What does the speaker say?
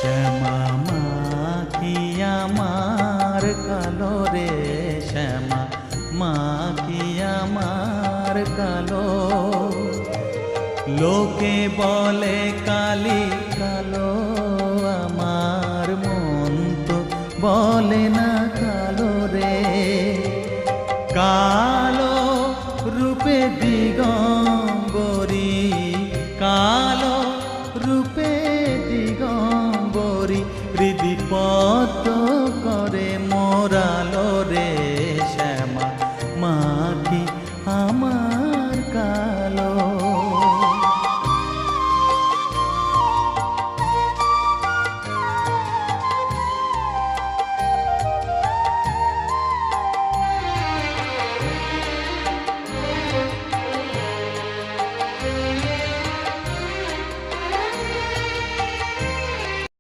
শ্যামা মা কি আমার কালো রে, শ্যামা মা কি আমার কালো। লোকে বলে কালি কালো, আমার মন তো বলে না কালো রে। কালো রূপে দিগম্বরী, কালো রূপে দিগম্বরী, হৃদি পদ্ম